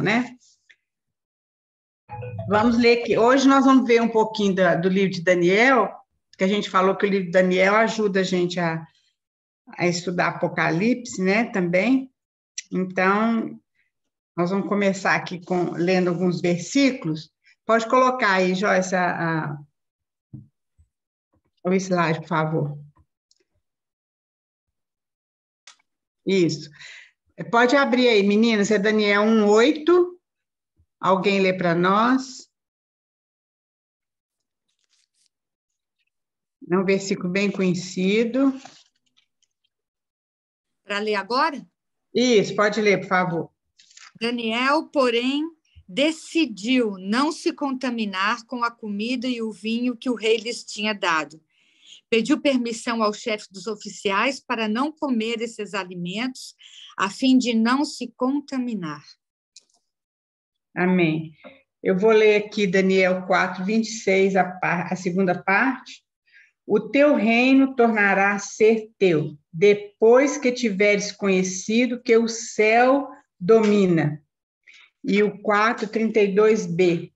né? Vamos ler aqui. Hoje nós vamos ver um pouquinho do livro de Daniel, que a gente falou que o livro de Daniel ajuda a gente a estudar Apocalipse, né, também. Então, nós vamos começar aqui lendo alguns versículos. Pode colocar aí, Joyce, o slide, por favor. Isso. Pode abrir aí, meninas, é Daniel 1:8. Alguém lê para nós? É um versículo bem conhecido. Para ler agora? Isso, pode ler, por favor. Daniel, porém, decidiu não se contaminar com a comida e o vinho que o rei lhes tinha dado. Pediu permissão ao chefe dos oficiais para não comer esses alimentos, a fim de não se contaminar. Amém. Eu vou ler aqui Daniel 4:26, a segunda parte. O teu reino tornará a ser teu, depois que tiveres conhecido que o céu domina. E o 4:32b.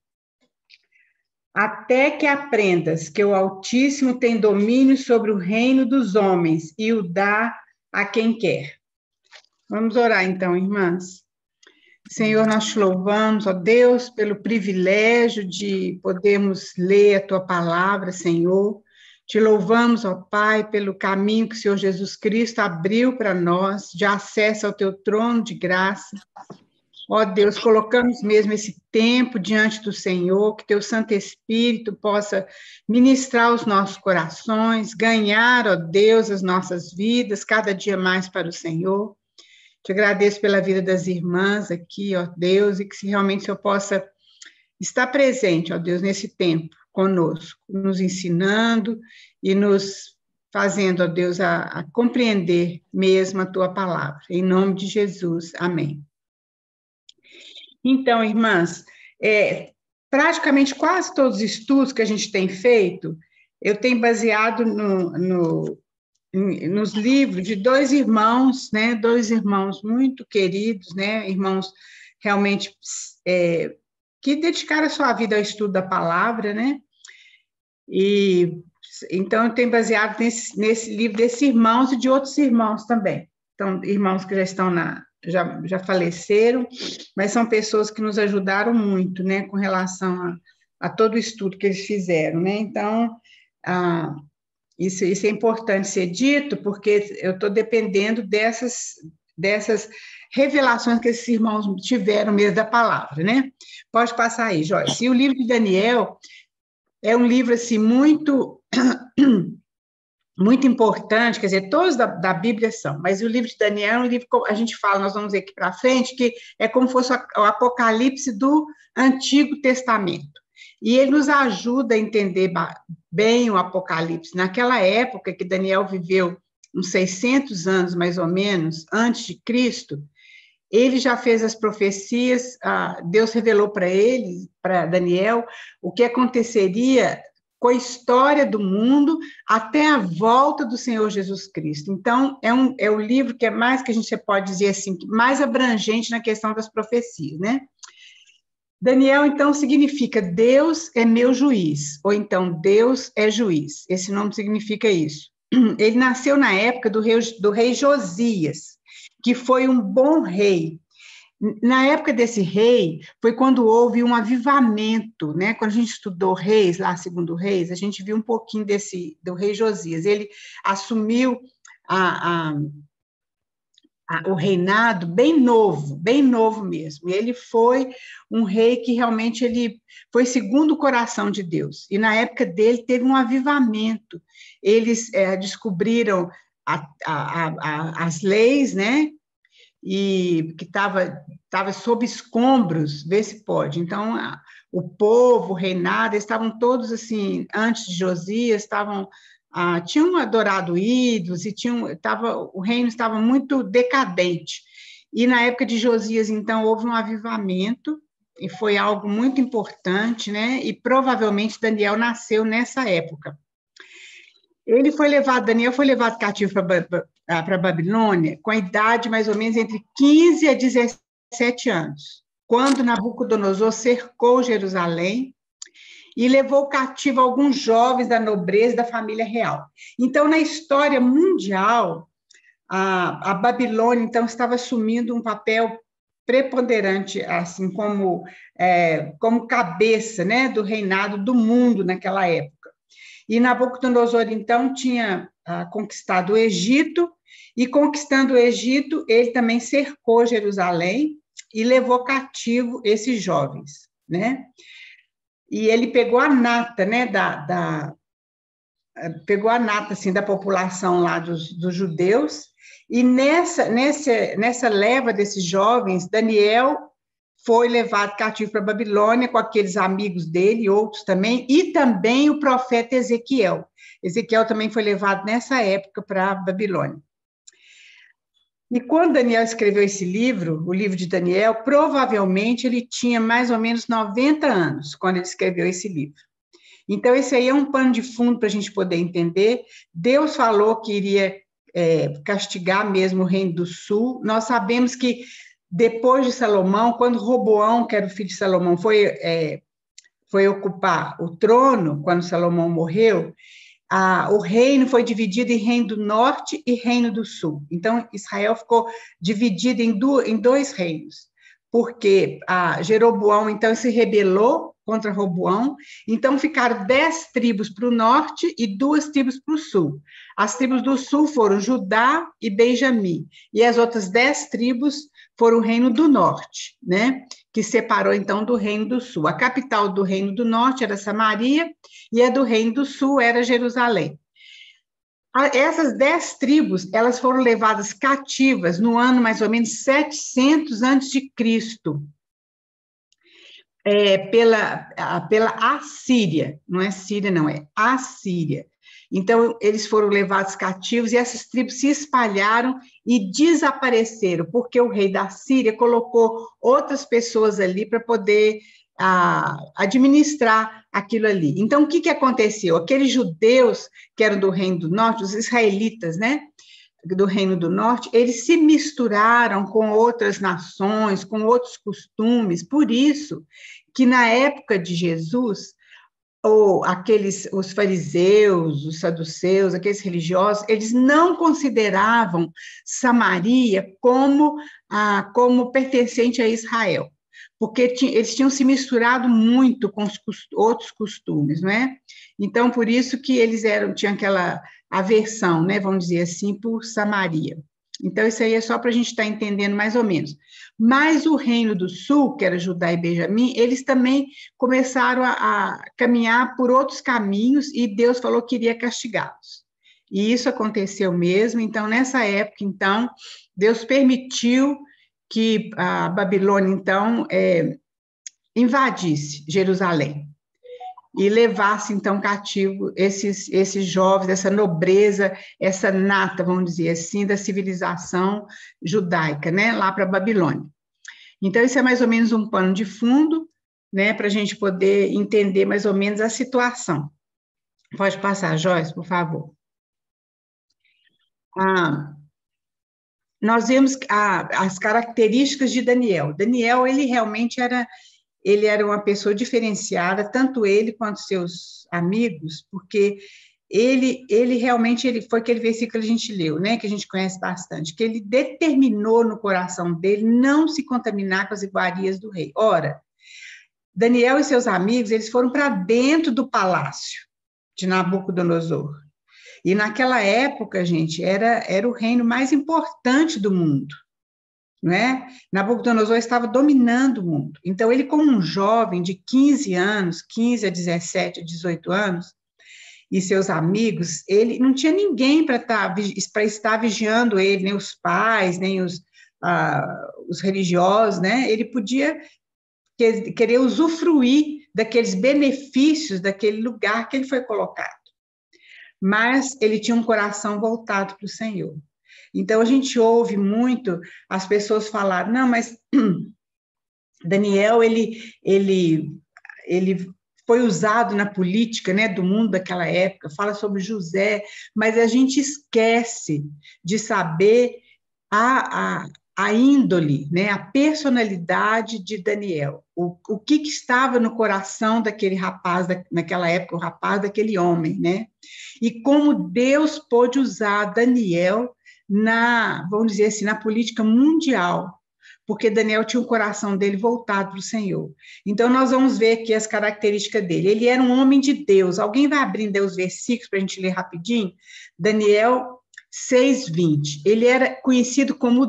Até que aprendas que o Altíssimo tem domínio sobre o reino dos homens e o dá a quem quer. Vamos orar então, irmãs. Senhor, nós te louvamos, ó Deus, pelo privilégio de podermos ler a tua palavra, Senhor. Te louvamos, ó Pai, pelo caminho que o Senhor Jesus Cristo abriu para nós, de acesso ao teu trono de graça. Ó Deus, colocamos mesmo esse tempo diante do Senhor, que teu Santo Espírito possa ministrar os nossos corações, ganhar, ó Deus, as nossas vidas, cada dia mais para o Senhor. Te agradeço pela vida das irmãs aqui, ó Deus, e que realmente o Senhor possa estar presente, ó Deus, nesse tempo conosco, nos ensinando e nos fazendo, ó Deus, a compreender mesmo a tua palavra. Em nome de Jesus, amém. Então, irmãs, praticamente quase todos os estudos que a gente tem feito, eu tenho baseado nos livros de dois irmãos, né? Dois irmãos muito queridos, né? Irmãos realmente que dedicaram a sua vida ao estudo da palavra, né? E então eu tenho baseado nesse livro desses irmãos e de outros irmãos também. Então, irmãos que já estão já faleceram, mas são pessoas que nos ajudaram muito, né? Com relação a todo o estudo que eles fizeram, né? Então, isso é importante ser dito, porque eu estou dependendo dessas revelações que esses irmãos tiveram mesmo da palavra, né? Pode passar aí, Joyce. E o livro de Daniel é um livro, assim, muito, muito importante, quer dizer, todos da Bíblia são, mas o livro de Daniel é um livro, a gente fala, nós vamos ver aqui para frente, que é como se fosse o Apocalipse do Antigo Testamento. E ele nos ajuda a entender bem o Apocalipse. Naquela época que Daniel viveu uns 600 anos, mais ou menos, antes de Cristo, ele já fez as profecias, Deus revelou para ele, para Daniel, o que aconteceria com a história do mundo até a volta do Senhor Jesus Cristo. Então, é o livro que é mais, que a gente pode dizer assim, mais abrangente na questão das profecias, né? Daniel, então, significa Deus é meu juiz, ou então Deus é juiz. Esse nome significa isso. Ele nasceu na época do rei Josias, que foi um bom rei. Na época desse rei, foi quando houve um avivamento, né? Quando a gente estudou Reis, lá segundo Reis, a gente viu um pouquinho do rei Josias. Ele assumiu o reinado bem novo mesmo. E ele foi um rei que realmente ele foi segundo o coração de Deus. E na época dele teve um avivamento. Eles descobriram as leis, né? E que estava sob escombros, vê se pode. Então, o povo, o reinado, eles estavam todos assim, antes de Josias, tinham adorado ídolos, e o reino estava muito decadente. E na época de Josias, então, houve um avivamento, e foi algo muito importante, né? E provavelmente Daniel nasceu nessa época. Daniel foi levado cativo para a Babilônia com a idade mais ou menos entre 15 a 17 anos. quando Nabucodonosor cercou Jerusalém e levou cativo alguns jovens da nobreza e da família real. Então, na história mundial, a Babilônia, então, estava assumindo um papel preponderante, assim, como cabeça, né, do reinado do mundo naquela época. E Nabucodonosor, então, tinha conquistado o Egito, e conquistando o Egito, ele também cercou Jerusalém e levou cativo esses jovens, né? E ele pegou a nata, né, pegou a nata, assim, da população lá dos judeus, e nessa leva desses jovens, Daniel foi levado cativo para a Babilônia com aqueles amigos dele, e outros também, e também o profeta Ezequiel. Ezequiel também foi levado nessa época para a Babilônia. E quando Daniel escreveu esse livro, o livro de Daniel, provavelmente ele tinha mais ou menos 90 anos quando ele escreveu esse livro. Então, esse aí é um pano de fundo para a gente poder entender. Deus falou que iria castigar mesmo o reino do sul. Nós sabemos que depois de Salomão, quando Roboão, que era o filho de Salomão, foi ocupar o trono, quando Salomão morreu, o reino foi dividido em reino do norte e reino do sul. Então, Israel ficou dividido em dois reinos, porque Jeroboão, então, se rebelou contra Roboão, então ficaram 10 tribos para o norte e 2 tribos para o sul. As tribos do sul foram Judá e Benjamim, e as outras 10 tribos foram o reino do norte, né? Que separou, então, do reino do sul. A capital do reino do norte era Samaria, e a do reino do sul era Jerusalém. Essas 10 tribos, elas foram levadas cativas no ano mais ou menos 700 a.C., pela Assíria, não é Síria, não, é Assíria. Então, eles foram levados cativos e essas tribos se espalharam e desapareceram, porque o rei da Síria colocou outras pessoas ali para poder administrar aquilo ali. Então, o que aconteceu? Aqueles judeus que eram do Reino do Norte, os israelitas, né, do Reino do Norte, eles se misturaram com outras nações, com outros costumes, por isso que na época de Jesus, os fariseus, os saduceus, aqueles religiosos, eles não consideravam Samaria como pertencente a Israel, porque eles tinham se misturado muito com os outros costumes, não é? Então, por isso que eles tinham aquela aversão, né, vamos dizer assim, por Samaria. Então, isso aí é só para a gente estar entendendo mais ou menos. Mas o reino do sul, que era Judá e Benjamim, eles também começaram a caminhar por outros caminhos e Deus falou que iria castigá-los. E isso aconteceu mesmo. Então, nessa época, então, Deus permitiu que a Babilônia, então, invadisse Jerusalém e levasse, então, cativo esses jovens, essa nobreza, essa nata, vamos dizer assim, da civilização judaica, né, lá para a Babilônia. Então, isso é mais ou menos um pano de fundo, né, para a gente poder entender mais ou menos a situação. Pode passar, Joyce, por favor. Nós vemos as características de Daniel. Daniel, ele realmente era uma pessoa diferenciada, tanto ele quanto seus amigos, porque ele realmente foi aquele versículo que a gente leu, né, que a gente conhece bastante, que ele determinou no coração dele não se contaminar com as iguarias do rei. Ora, Daniel e seus amigos, eles foram para dentro do palácio de Nabucodonosor. E naquela época, gente, era o reino mais importante do mundo. Não é? Nabucodonosor estava dominando o mundo. Então, ele, como um jovem de 15 anos, 15 a 17, a 18 anos, e seus amigos, ele não tinha ninguém para estar vigiando ele, nem os pais, nem os religiosos, né? Ele podia querer usufruir daqueles benefícios daquele lugar que ele foi colocado. Mas ele tinha um coração voltado para o Senhor. Então, a gente ouve muito as pessoas falar, não, mas Daniel, ele foi usado na política, né, do mundo daquela época, fala sobre José, mas a gente esquece de saber a índole, né, a personalidade de Daniel, o que estava no coração daquele rapaz, naquela época, o rapaz daquele homem, né? E como Deus pôde usar Daniel vamos dizer assim, na política mundial, porque Daniel tinha o coração dele voltado para o Senhor. Então, nós vamos ver aqui as características dele. Ele era um homem de Deus. Alguém vai abrindo aí os versículos para a gente ler rapidinho? Daniel 6:20. Ele era conhecido como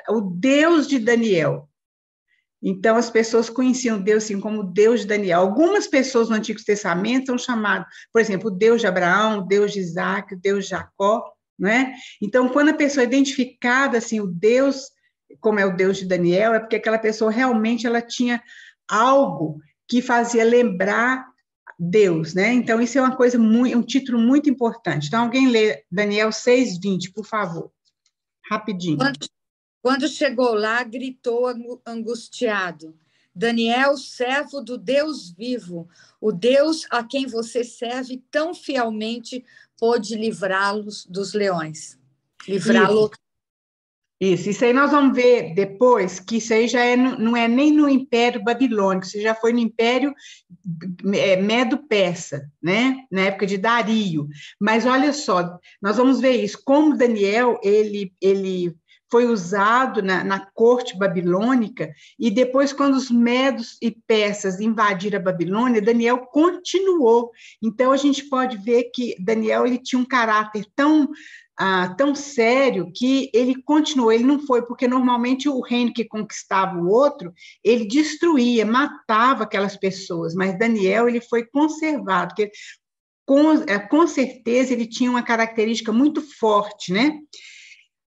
o Deus de Daniel. Então, as pessoas conheciam Deus assim, como o Deus de Daniel. Algumas pessoas no Antigo Testamento são chamadas, por exemplo, o Deus de Abraão, o Deus de Isaac, o Deus de Jacó, não é? Então, quando a pessoa é identificada assim, o Deus, como é o Deus de Daniel, é porque aquela pessoa realmente ela tinha algo que fazia lembrar Deus, né? Então, isso é uma coisa muito, um título muito importante. Então, alguém lê Daniel 6:20, por favor, rapidinho. Quando chegou lá, gritou angustiado: Daniel, servo do Deus vivo, o Deus a quem você serve tão fielmente, pôde livrá-los dos leões. Livrá-lo. Isso aí nós vamos ver depois que isso aí já não é nem no Império Babilônico, isso já foi no Império Medo-Persa, né? Na época de Dario. Mas olha só, nós vamos ver isso, como Daniel, ele foi usado na corte babilônica, e depois, quando os medos e persas invadiram a Babilônia, Daniel continuou. Então, a gente pode ver que Daniel ele tinha um caráter tão sério que ele continuou, ele não foi, porque normalmente o reino que conquistava o outro, ele destruía, matava aquelas pessoas, mas Daniel ele foi conservado, porque com certeza ele tinha uma característica muito forte, né?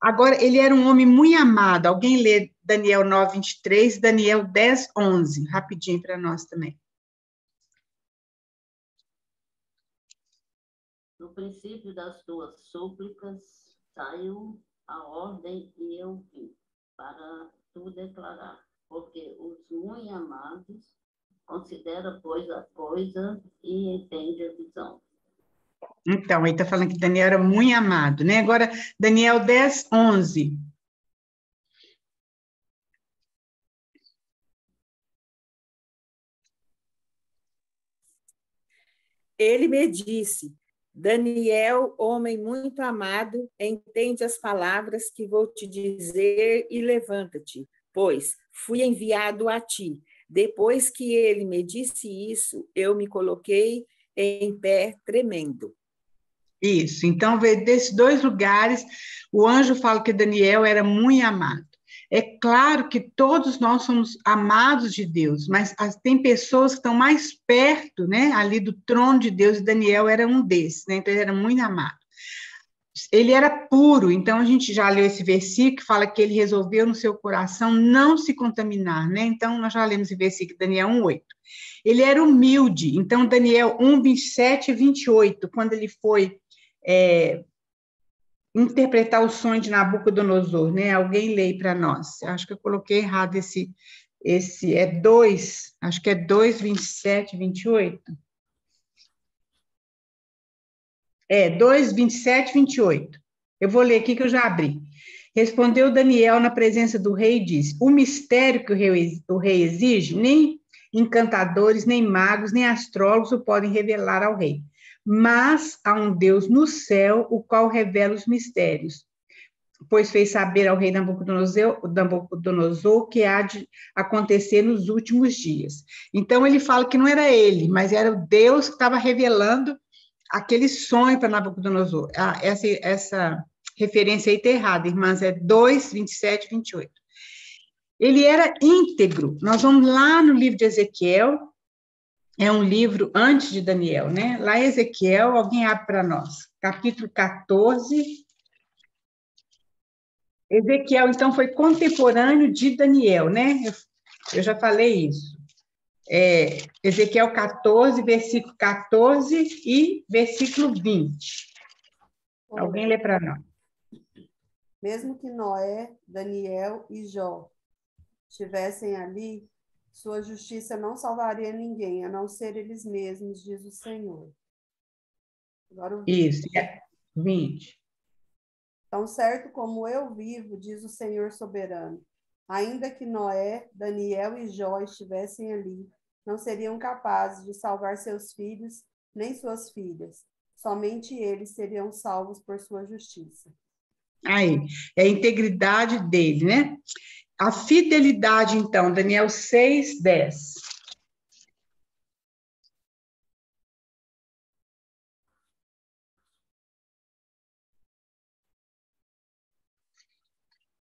Agora, ele era um homem muito amado. Alguém lê Daniel 9:23, Daniel 10:11, rapidinho para nós também. No princípio das tuas súplicas saiu a ordem e eu vim para tu declarar, porque os muito amados considera, pois, a coisa e entende a visão. Então, ele está falando que Daniel era muito amado, né? Agora, Daniel 10:11. Ele me disse: Daniel, homem muito amado, entende as palavras que vou te dizer e levanta-te, pois fui enviado a ti. Depois que ele me disse isso, eu me coloquei em pé tremendo. Isso, então, desses dois lugares, o anjo fala que Daniel era muito amado. É claro que todos nós somos amados de Deus, mas tem pessoas que estão mais perto, né, ali do trono de Deus, e Daniel era um desses, né, então ele era muito amado. Ele era puro, então a gente já leu esse versículo que fala que ele resolveu no seu coração não se contaminar, né, então nós já lemos esse versículo, Daniel 1:8. Ele era humilde, então Daniel 1:27 e 28, quando ele foi interpretar o sonho de Nabucodonosor, né? Alguém lê para nós. Acho que eu coloquei errado esse é 2, acho que é 2:27, 28. 2:27, 28. Eu vou ler aqui que eu já abri. Respondeu Daniel na presença do rei e disse: o mistério que o rei exige, nem encantadores, nem magos, nem astrólogos o podem revelar ao rei. Mas há um Deus no céu, o qual revela os mistérios, pois fez saber ao rei Nabucodonosor o que há de acontecer nos últimos dias. Então, ele fala que não era ele, mas era o Deus que estava revelando aquele sonho para Nabucodonosor. Essa referência aí está errada, irmãs, é 2:27, 28. Ele era íntegro. Nós vamos lá no livro de Ezequiel, é um livro antes de Daniel, né? Lá em Ezequiel, alguém abre para nós, capítulo 14. Ezequiel, então, foi contemporâneo de Daniel, né? Eu já falei isso. Ezequiel 14, versículo 14 e versículo 20. Alguém lê para nós. Mesmo que Noé, Daniel e Jó estivessem ali, sua justiça não salvaria ninguém, a não ser eles mesmos, diz o Senhor. Agora o 20. Isso, 20. Tão certo como eu vivo, diz o Senhor soberano, ainda que Noé, Daniel e Jó estivessem ali, não seriam capazes de salvar seus filhos nem suas filhas. Somente eles seriam salvos por sua justiça. Aí, é a integridade dele, né? A fidelidade, então, Daniel 6:10.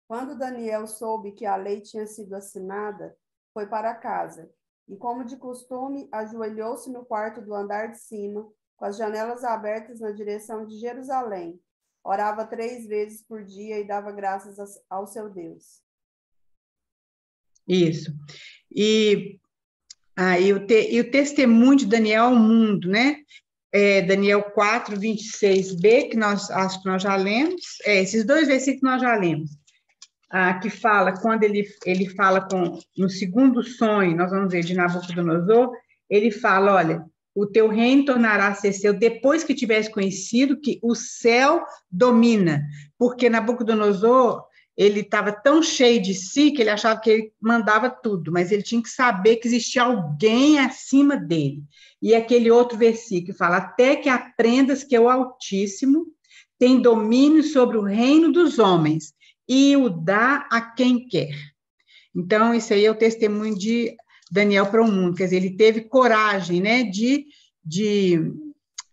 Quando Daniel soube que a lei tinha sido assinada, foi para casa, e, como de costume, ajoelhou-se no quarto do andar de cima, com as janelas abertas na direção de Jerusalém. Orava 3 vezes por dia e dava graças ao seu Deus. Isso. E o testemunho de Daniel ao mundo, né? Daniel 4:26b, acho que nós já lemos, esses 2 versículos nós já lemos, que fala, quando ele fala no segundo sonho, nós vamos ver, de Nabucodonosor, ele fala, olha, o teu reino tornará a ser seu depois que tivesse conhecido que o céu domina, porque Nabucodonosor, ele estava tão cheio de si que ele achava que ele mandava tudo, mas ele tinha que saber que existia alguém acima dele. E aquele outro versículo fala, até que aprendas que o Altíssimo tem domínio sobre o reino dos homens e o dá a quem quer. Então, isso aí é o testemunho de Daniel para o mundo, quer dizer, ele teve coragem, né, de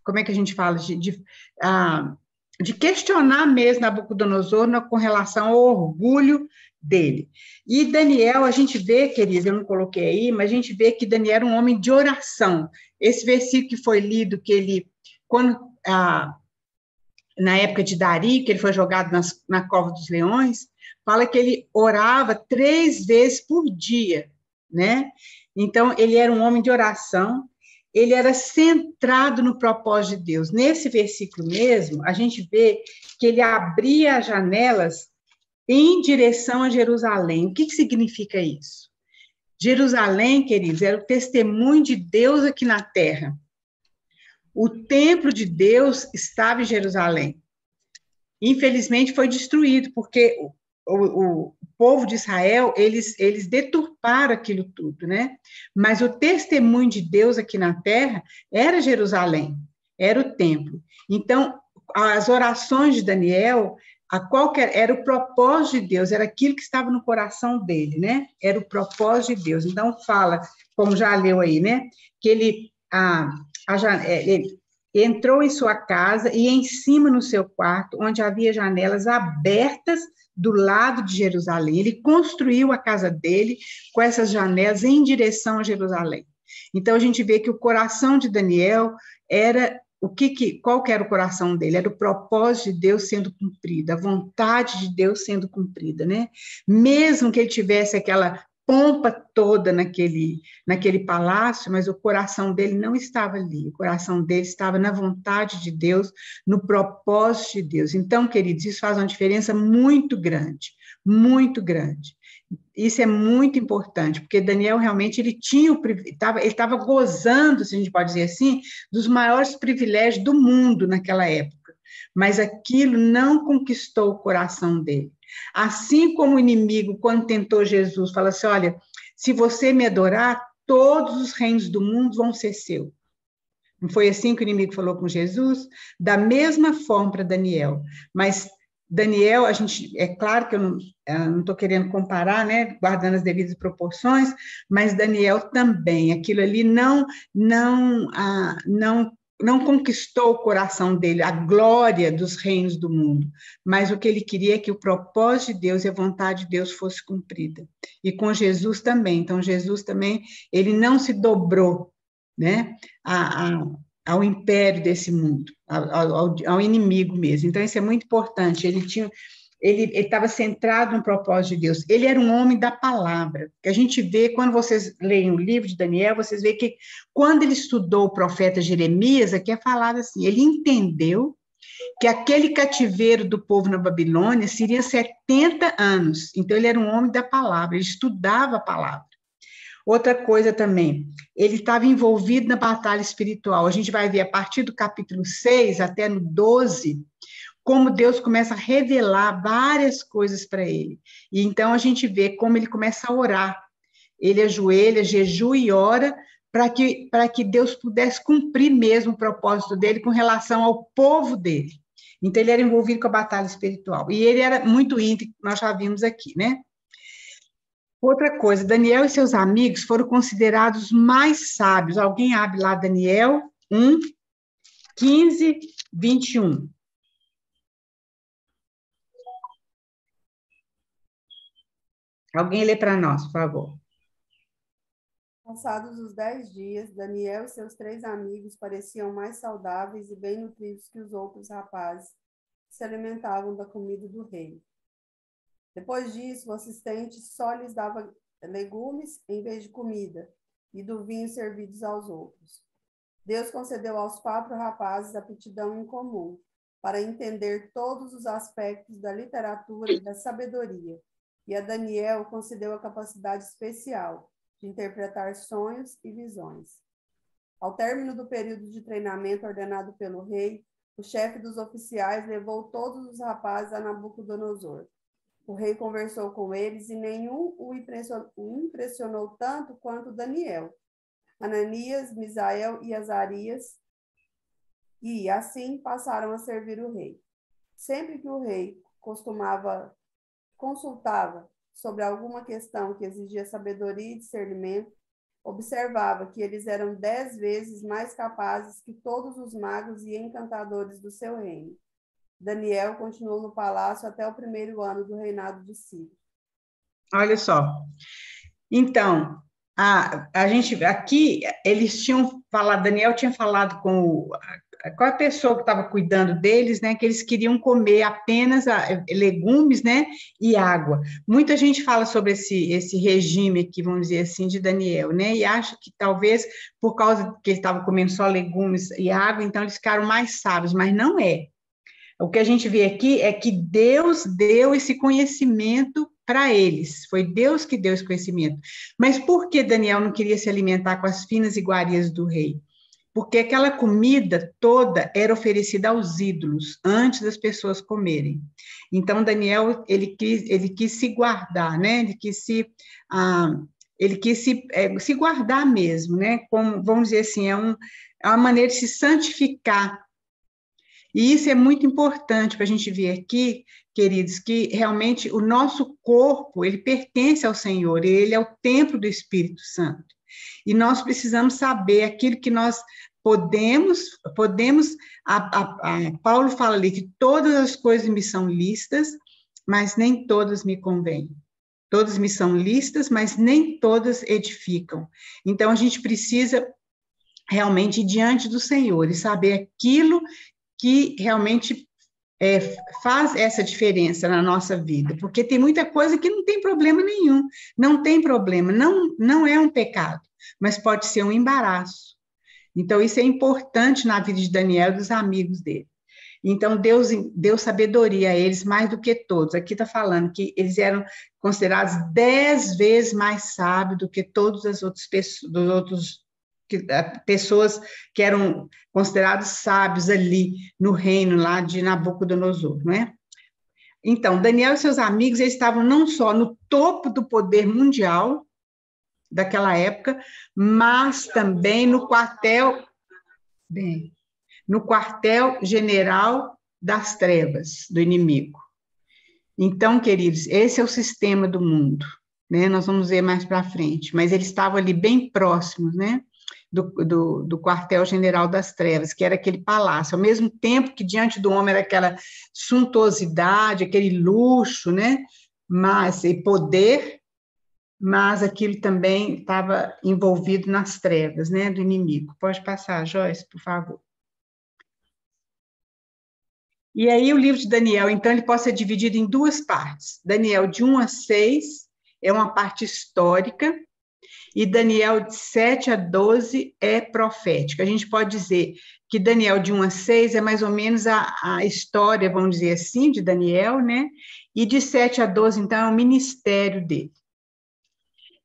como é que a gente fala, de questionar mesmo Nabucodonosor com relação ao orgulho dele. E Daniel, a gente vê, queridos, eu não coloquei aí, mas a gente vê que Daniel era um homem de oração. Esse versículo que foi lido, que ele, na época de Dari, que ele foi jogado na cova dos leões, fala que ele orava 3 vezes por dia, né? Então, ele era um homem de oração, ele era centrado no propósito de Deus. Nesse versículo mesmo, a gente vê que ele abria as janelas em direção a Jerusalém. O que significa isso? Jerusalém, queridos, era o testemunho de Deus aqui na terra. O templo de Deus estava em Jerusalém. Infelizmente, foi destruído, porque o povo de Israel, eles deturparam aquilo tudo, né? Mas o testemunho de Deus aqui na terra era Jerusalém, era o templo. Então, as orações de Daniel, era o propósito de Deus, era aquilo que estava no coração dele, né? Era o propósito de Deus. Então, fala, como já leu aí, né? Que ele entrou em sua casa e em cima no seu quarto, onde havia janelas abertas do lado de Jerusalém. Ele construiu a casa dele com essas janelas em direção a Jerusalém. Então, a gente vê que o coração de Daniel era qual que era o coração dele? Era o propósito de Deus sendo cumprido, a vontade de Deus sendo cumprida, né? Mesmo que ele tivesse aquela pompa toda naquele palácio, mas o coração dele não estava ali, o coração dele estava na vontade de Deus, no propósito de Deus. Então, queridos, isso faz uma diferença muito grande, muito grande. Isso é muito importante, porque Daniel realmente ele estava gozando, se a gente pode dizer assim, dos maiores privilégios do mundo naquela época, mas aquilo não conquistou o coração dele. Assim como o inimigo, quando tentou Jesus, fala assim, olha, se você me adorar, todos os reinos do mundo vão ser seus. Não foi assim que o inimigo falou com Jesus? Da mesma forma para Daniel. Mas Daniel, é claro que eu não estou querendo comparar, né, guardando as devidas proporções, mas Daniel também, aquilo ali não conquistou o coração dele, a glória dos reinos do mundo, mas o que ele queria é que o propósito de Deus e a vontade de Deus fosse cumprida. E com Jesus também. Então, Jesus também, ele não se dobrou, né, ao império desse mundo, ao inimigo mesmo. Então, isso é muito importante. Ele estava centrado no propósito de Deus. Ele era um homem da palavra. Que a gente vê, quando vocês leem o livro de Daniel, vocês veem que quando ele estudou o profeta Jeremias, aqui é falado assim, ele entendeu que aquele cativeiro do povo na Babilônia seria 70 anos. Então, ele era um homem da palavra, ele estudava a palavra. Outra coisa também, ele estava envolvido na batalha espiritual. A gente vai ver a partir do capítulo 6 até no 12, como Deus começa a revelar várias coisas para ele. E então a gente vê como ele começa a orar. Ele ajoelha, jejua e ora para que Deus pudesse cumprir mesmo o propósito dele com relação ao povo dele. Então, ele era envolvido com a batalha espiritual. E ele era muito íntegro, nós já vimos aqui, né? Outra coisa, Daniel e seus amigos foram considerados mais sábios. Alguém abre lá Daniel 1, 15, 21. Alguém lê para nós, por favor. Passados os 10 dias, Daniel e seus 3 amigos pareciam mais saudáveis e bem nutridos que os outros rapazes que se alimentavam da comida do rei. Depois disso, o assistente só lhes dava legumes em vez de comida e do vinho servidos aos outros. Deus concedeu aos 4 rapazes aptidão em comum para entender todos os aspectos da literatura e da sabedoria, e a Daniel concedeu a capacidade especial de interpretar sonhos e visões. Ao término do período de treinamento ordenado pelo rei, o chefe dos oficiais levou todos os rapazes a Nabucodonosor. O rei conversou com eles e nenhum o impressionou tanto quanto Daniel, Ananias, Misael e Azarias, e assim passaram a servir o rei. Sempre que o rei consultava sobre alguma questão que exigia sabedoria e discernimento, observava que eles eram 10 vezes mais capazes que todos os magos e encantadores do seu reino. Daniel continuou no palácio até o 1º ano do reinado de Ciro. Olha só. Então, a gente aqui, eles tinham falado, Daniel tinha falado com a pessoa que estava cuidando deles, né, que eles queriam comer apenas legumes, né, e água. Muita gente fala sobre esse regime aqui, vamos dizer assim, de Daniel, né, e acha que talvez por causa que eles estavam comendo só legumes e água, então eles ficaram mais sábios, mas não é. O que a gente vê aqui é que Deus deu esse conhecimento para eles, foi Deus que deu esse conhecimento. Mas por que Daniel não queria se alimentar com as finas iguarias do rei? Porque aquela comida toda era oferecida aos ídolos, antes das pessoas comerem. Então, Daniel, ele quis se guardar, né? Ele quis se guardar mesmo, né? Como, vamos dizer assim, é uma maneira de se santificar. E isso é muito importante para a gente ver aqui, queridos, que realmente o nosso corpo, ele pertence ao Senhor, ele é o templo do Espírito Santo. E nós precisamos saber aquilo que nós podemos Paulo fala ali que todas as coisas me são lícitas, mas nem todas me convêm. Todas me são lícitas, mas nem todas edificam. Então, a gente precisa realmente ir diante do Senhor e saber aquilo que realmente faz essa diferença na nossa vida, porque tem muita coisa que não tem problema nenhum, não tem problema, não é um pecado, mas pode ser um embaraço. Então, isso é importante na vida de Daniel e dos amigos dele. Então, Deus deu sabedoria a eles mais do que todos. Aqui está falando que eles eram considerados 10 vezes mais sábios do que todas as outras pessoas que eram considerados sábios ali no reino lá de Nabucodonosor, não é? Então, Daniel e seus amigos, eles estavam não só no topo do poder mundial daquela época, mas também no quartel general das trevas do inimigo. Então, queridos, esse é o sistema do mundo, né? Nós vamos ver mais para frente, mas eles estavam ali bem próximos, né? Do quartel-general das trevas, que era aquele palácio, ao mesmo tempo que diante do homem era aquela suntuosidade, aquele luxo, né? Mas, e poder, mas aquilo também estava envolvido nas trevas, né? Do inimigo. Pode passar, Joyce, por favor. E aí o livro de Daniel, então, ele pode ser dividido em 2 partes. Daniel de 1 a 6 é uma parte histórica, e Daniel de 7 a 12 é profética. A gente pode dizer que Daniel de 1 a 6 é mais ou menos a história, vamos dizer assim, de Daniel, né? E de 7 a 12, então, é o ministério dele.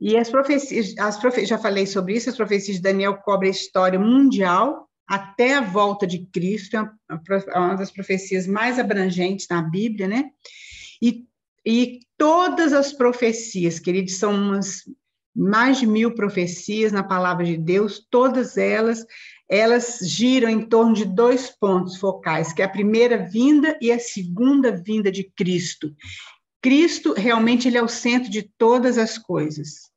E as profecias, já falei sobre isso, as profecias de Daniel cobrem a história mundial, até a volta de Cristo, é uma das profecias mais abrangentes na Bíblia, né? E todas as profecias, queridos, são mais de 1000 profecias na palavra de Deus, todas elas giram em torno de 2 pontos focais, que é a primeira vinda e a segunda vinda de Cristo. Cristo, realmente, ele é o centro de todas as coisas.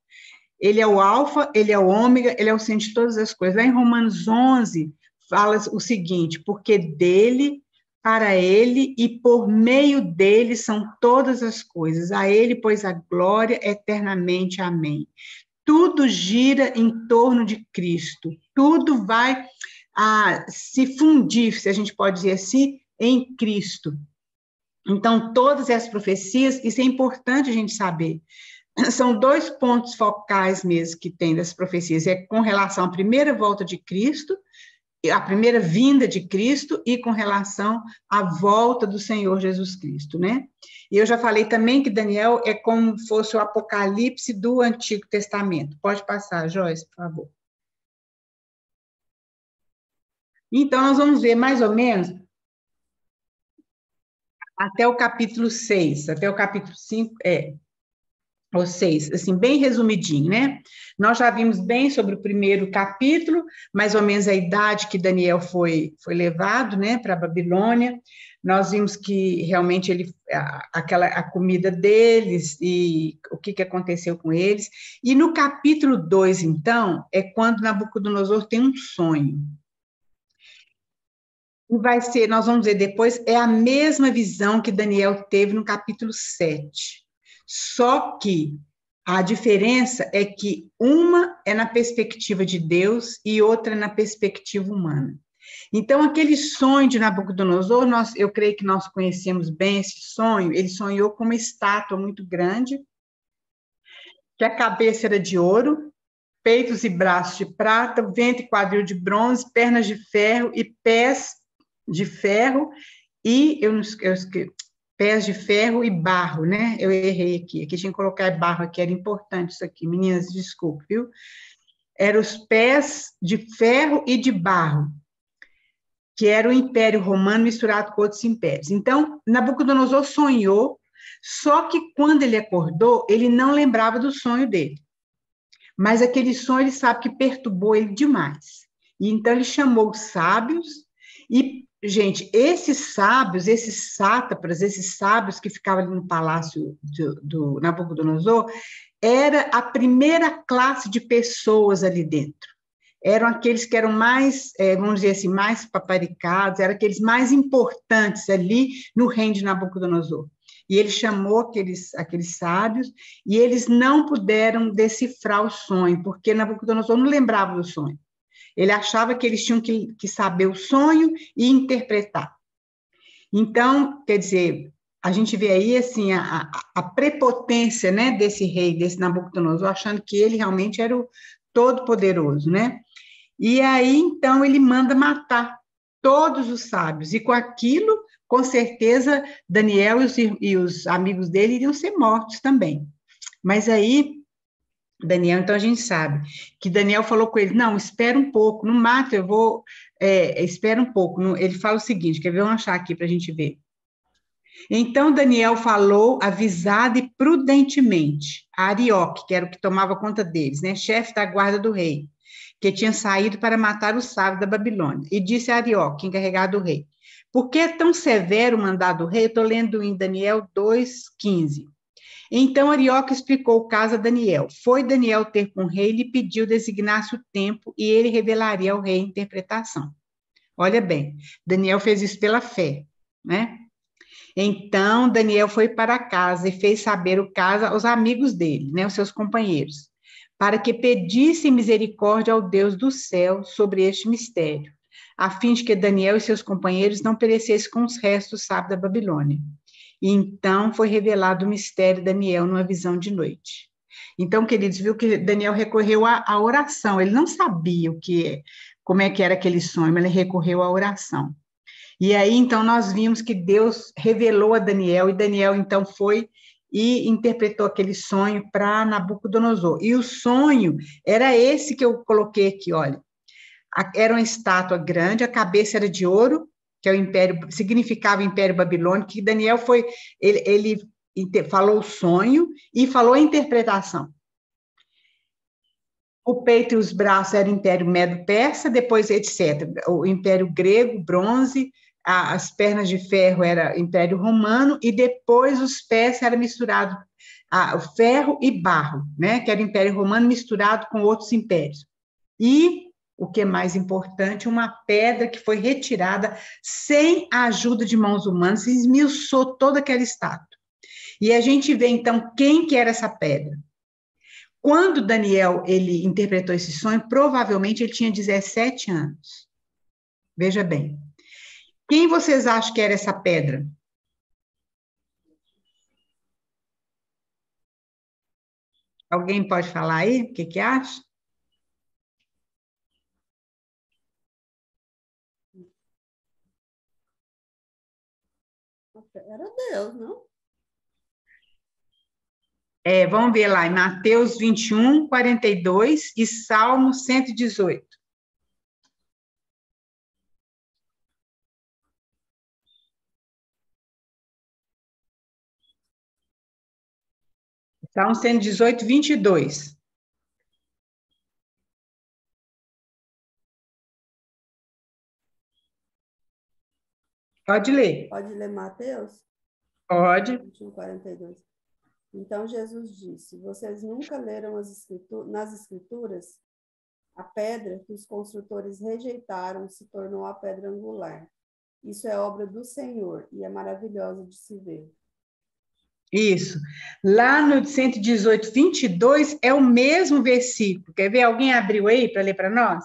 Ele é o alfa, ele é o ômega, ele é o centro de todas as coisas. Lá em Romanos 11, fala o seguinte, porque dele, para ele e por meio dele são todas as coisas. A ele, pois, a glória eternamente. Amém. Tudo gira em torno de Cristo. Tudo vai se fundir, se a gente pode dizer assim, em Cristo. Então, todas essas profecias, isso é importante a gente saber. São 2 pontos focais mesmo que tem dessas profecias, é com relação à primeira volta de Cristo, a primeira vinda de Cristo e com relação à volta do Senhor Jesus Cristo, né? E eu já falei também que Daniel é como fosse o Apocalipse do Antigo Testamento. Pode passar, Joyce, por favor. Então, nós vamos ver mais ou menos até o capítulo 6, até o capítulo 5, ou 6, assim, bem resumidinho, né? Nós já vimos bem sobre o primeiro capítulo, mais ou menos a idade que Daniel foi levado, né, para a Babilônia. Nós vimos que realmente a comida deles e o que aconteceu com eles. E no capítulo 2, então, é quando Nabucodonosor tem um sonho. E vai ser, nós vamos ver depois, é a mesma visão que Daniel teve no capítulo 7. Só que a diferença é que uma é na perspectiva de Deus e outra é na perspectiva humana. Então, aquele sonho de Nabucodonosor, eu creio que nós conhecemos bem esse sonho, ele sonhou com uma estátua muito grande, que a cabeça era de ouro, peitos e braços de prata, ventre e quadril de bronze, pernas de ferro e pés de ferro, e pés de ferro e barro, né? Eu errei aqui tinha que colocar barro aqui, era importante isso aqui, meninas, desculpe, viu? Eram os pés de ferro e de barro, que era o Império Romano misturado com outros impérios. Então, Nabucodonosor sonhou, só que quando ele acordou, ele não lembrava do sonho dele. Mas aquele sonho, ele sabe que perturbou ele demais. E então ele chamou os sábios e, gente, esses sábios, esses sátrapas, esses sábios que ficavam ali no palácio do Nabucodonosor, era a primeira classe de pessoas ali dentro. Eram aqueles que eram mais, vamos dizer assim, mais paparicados, eram aqueles mais importantes ali no reino de Nabucodonosor. E ele chamou aqueles sábios, e eles não puderam decifrar o sonho, porque Nabucodonosor não lembrava do sonho. Ele achava que eles tinham que saber o sonho e interpretar. Então, quer dizer, a gente vê aí assim, a prepotência, né, desse rei, desse Nabucodonosor, achando que ele realmente era o todo-poderoso, né? E aí, então, ele manda matar todos os sábios, e com aquilo, com certeza, Daniel e os amigos dele iriam ser mortos também. Mas aí, Daniel, então a gente sabe que Daniel falou com ele, não, espera um pouco, não mata, espera um pouco. Ele fala o seguinte, quer ver, vamos achar aqui para a gente ver. Então Daniel falou avisado e prudentemente a Arioque, que era o que tomava conta deles, né, chefe da guarda do rei, que tinha saído para matar os sábios da Babilônia, e disse a Arioque, encarregado do rei, por que é tão severo o mandado do rei? Estou lendo em Daniel 2:15. Então Arioque explicou o caso a Daniel. Foi Daniel ter com o rei e lhe pediu designasse o tempo e ele revelaria ao rei a interpretação. Olha bem, Daniel fez isso pela fé, né? Então Daniel foi para casa e fez saber o caso aos amigos dele, né, os seus companheiros, para que pedissem misericórdia ao Deus do céu sobre este mistério, a fim de que Daniel e seus companheiros não perecessem com os restos sábios da Babilônia. E então foi revelado o mistério de Daniel numa visão de noite. Então, queridos, viu que Daniel recorreu à oração. Ele não sabia como é que era aquele sonho, mas ele recorreu à oração. E aí, então, nós vimos que Deus revelou a Daniel, e Daniel, então, foi e interpretou aquele sonho para Nabucodonosor. E o sonho era esse que eu coloquei aqui, olha. Era uma estátua grande, a cabeça era de ouro, que é o império, significava o Império Babilônico, que Daniel ele falou o sonho e falou a interpretação. O peito e os braços era o Império Medo-Persa, depois etc. O Império Grego, bronze, as pernas de ferro era Império Romano, e depois os pés era misturado o ferro e barro, né? Que era o Império Romano misturado com outros impérios. E, o que é mais importante, uma pedra que foi retirada sem a ajuda de mãos humanas, e esmiuçou toda aquela estátua. E a gente vê, então, quem que era essa pedra. Quando Daniel ele interpretou esse sonho, provavelmente ele tinha 17 anos. Veja bem. Quem vocês acham que era essa pedra? Alguém pode falar aí? O que acha? Era Deus, não? Vamos ver lá, em Mateus 21, 42 e Salmo 118. Salmo 118, 22. Pode ler. Pode ler Mateus? Pode. 21, 42. Então Jesus disse: vocês nunca leram nas Escrituras? A pedra que os construtores rejeitaram se tornou a pedra angular. Isso é obra do Senhor e é maravilhosa de se ver. Isso. Lá no 118, 22 é o mesmo versículo. Quer ver? Alguém abriu aí para ler para nós?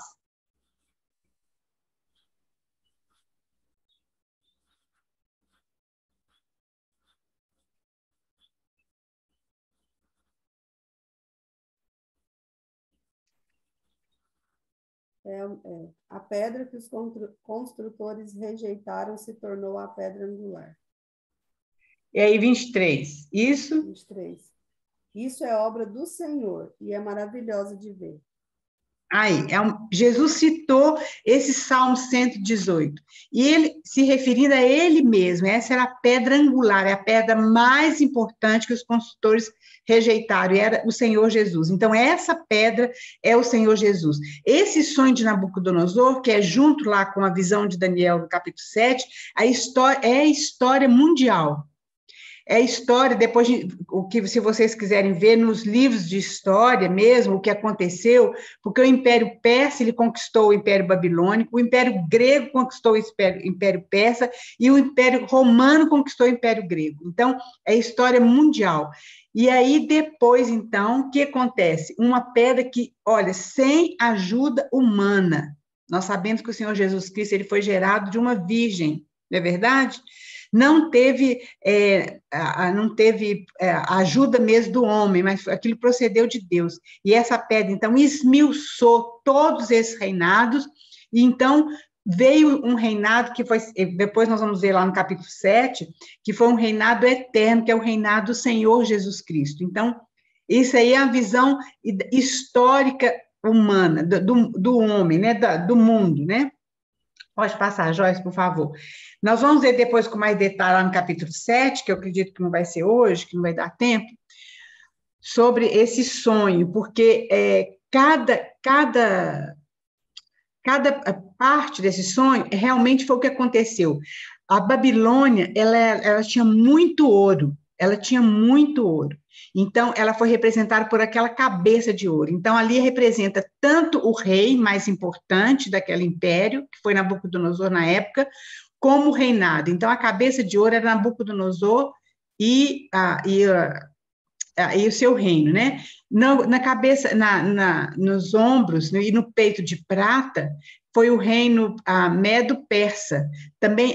A pedra que os construtores rejeitaram se tornou a pedra angular. E aí, 23. Isso? 23. Isso é obra do Senhor e é maravilhosa de ver. Aí, Jesus citou esse Salmo 118. E ele, se referindo a ele mesmo, essa era a pedra angular, é a pedra mais importante que os construtores rejeitaram, e era o Senhor Jesus. Então, essa pedra é o Senhor Jesus. Esse sonho de Nabucodonosor, que é junto lá com a visão de Daniel, no capítulo 7, é a história mundial. É história, depois, o que, se vocês quiserem ver nos livros de história mesmo, o que aconteceu, porque o Império Persa, ele conquistou o Império Babilônico, o Império Grego conquistou o Império Persa, e o Império Romano conquistou o Império Grego. Então, é história mundial. E aí, depois, então, o que acontece? Uma pedra que, olha, sem ajuda humana. Nós sabemos que o Senhor Jesus Cristo, ele foi gerado de uma virgem, não é verdade? Não teve ajuda mesmo do homem, mas aquilo procedeu de Deus. E essa pedra, então, esmiuçou todos esses reinados, e então veio um reinado que foi, depois nós vamos ver lá no capítulo 7, que foi um reinado eterno, que é o reinado do Senhor Jesus Cristo. Então, isso aí é a visão histórica humana, do homem, né, do mundo, né? Pode passar, Joyce, por favor. Nós vamos ver depois com mais detalhe lá no capítulo 7, que eu acredito que não vai ser hoje, que não vai dar tempo, sobre esse sonho, porque cada parte desse sonho realmente foi o que aconteceu. A Babilônia, ela tinha muito ouro, Então, ela foi representada por aquela cabeça de ouro. Então, ali representa tanto o rei mais importante daquele império, que foi Nabucodonosor na época, como o reinado. Então, a cabeça de ouro era Nabucodonosor e o seu reino, né? Na cabeça, nos ombros e no peito de prata, foi o reino Medo-Persa. Também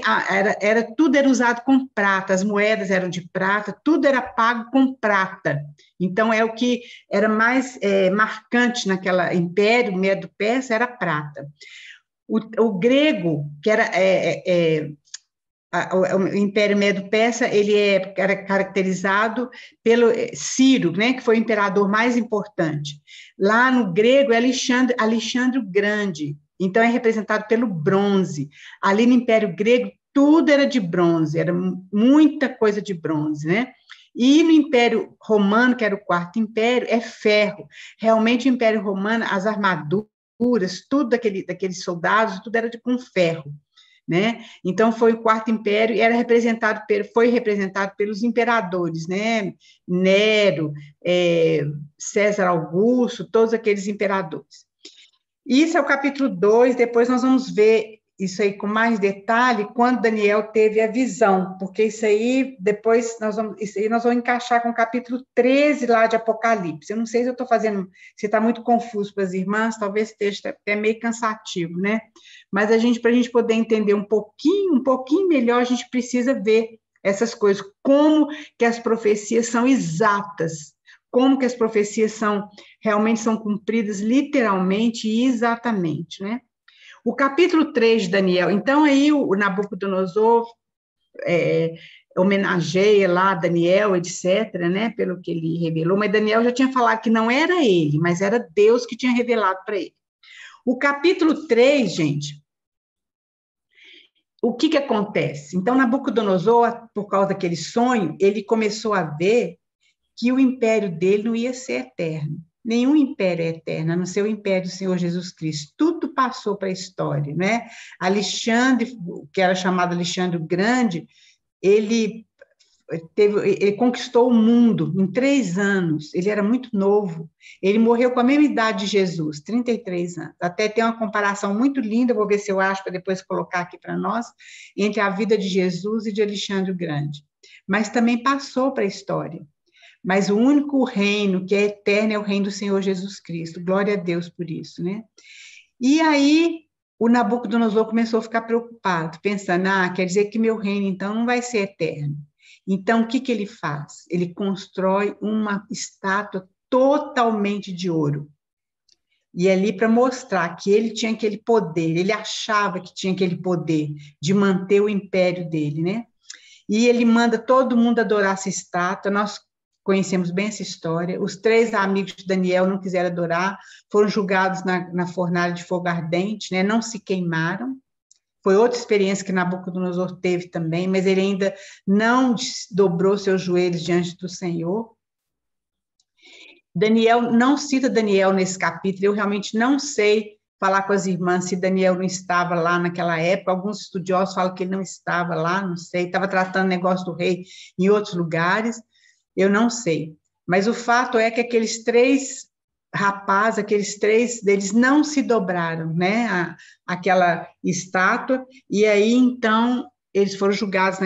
tudo era usado com prata, as moedas eram de prata, tudo era pago com prata. Então, é o que era mais marcante naquele império Medo-Persa, era prata. O grego, que era o Império Medo-Persa, ele era caracterizado pelo Ciro, né, que foi o imperador mais importante. Lá no grego é Alexandre o Grande. Então, é representado pelo bronze. Ali no Império Grego, tudo era de bronze, era muita coisa de bronze, né? E no Império Romano, que era o Quarto Império, é ferro. Realmente, o Império Romano, as armaduras, tudo daqueles soldados, tudo era com ferro, né? Então, foi o Quarto Império, e foi representado pelos imperadores, né? Nero, César Augusto, todos aqueles imperadores. Isso é o capítulo 2, depois nós vamos ver isso aí com mais detalhe quando Daniel teve a visão, porque isso aí nós vamos encaixar com o capítulo 13 lá de Apocalipse. Eu não sei se eu estou fazendo, se está muito confuso para as irmãs, talvez esteja até meio cansativo, né? Mas para a gente poder entender um pouquinho melhor, a gente precisa ver essas coisas, como que as profecias são exatas, como que as profecias realmente são cumpridas literalmente e exatamente, né? O capítulo 3 de Daniel, então aí o Nabucodonosor homenageia lá Daniel, etc., né, pelo que ele revelou, mas Daniel já tinha falado que não era ele, mas era Deus que tinha revelado para ele. O capítulo 3, gente, o que acontece? Então, Nabucodonosor, por causa daquele sonho, ele começou a ver que o império dele não ia ser eterno. Nenhum império é eterno, a não ser o império do Senhor Jesus Cristo. Tudo passou para a história, né? Alexandre, que era chamado Alexandre o Grande, ele conquistou o mundo em 3 anos. Ele era muito novo. Ele morreu com a mesma idade de Jesus, 33 anos. Até tem uma comparação muito linda, vou ver se eu acho para depois colocar aqui para nós, entre a vida de Jesus e de Alexandre o Grande. Mas também passou para a história. Mas o único reino que é eterno é o reino do Senhor Jesus Cristo. Glória a Deus por isso, né? E aí o Nabucodonosor começou a ficar preocupado, pensando, quer dizer que meu reino, então, não vai ser eterno. Então, o que ele faz? Ele constrói uma estátua totalmente de ouro. E ali para mostrar que ele tinha aquele poder, ele achava que tinha aquele poder de manter o império dele, né? E ele manda todo mundo adorar essa estátua. Nós conhecemos bem essa história. Os 3 amigos de Daniel não quiseram adorar, foram julgados na fornalha de fogo ardente, né? Não se queimaram. Foi outra experiência que Nabucodonosor teve também, mas ele ainda não dobrou seus joelhos diante do Senhor. Daniel, não cita Daniel nesse capítulo, eu realmente não sei falar com as irmãs se Daniel não estava lá naquela época. Alguns estudiosos falam que ele não estava lá, não sei, estava tratando o negócio do rei em outros lugares, eu não sei. Mas o fato é que aqueles 3 rapazes, aqueles 3 deles não se dobraram, né, aquela estátua, e aí, então, eles foram julgados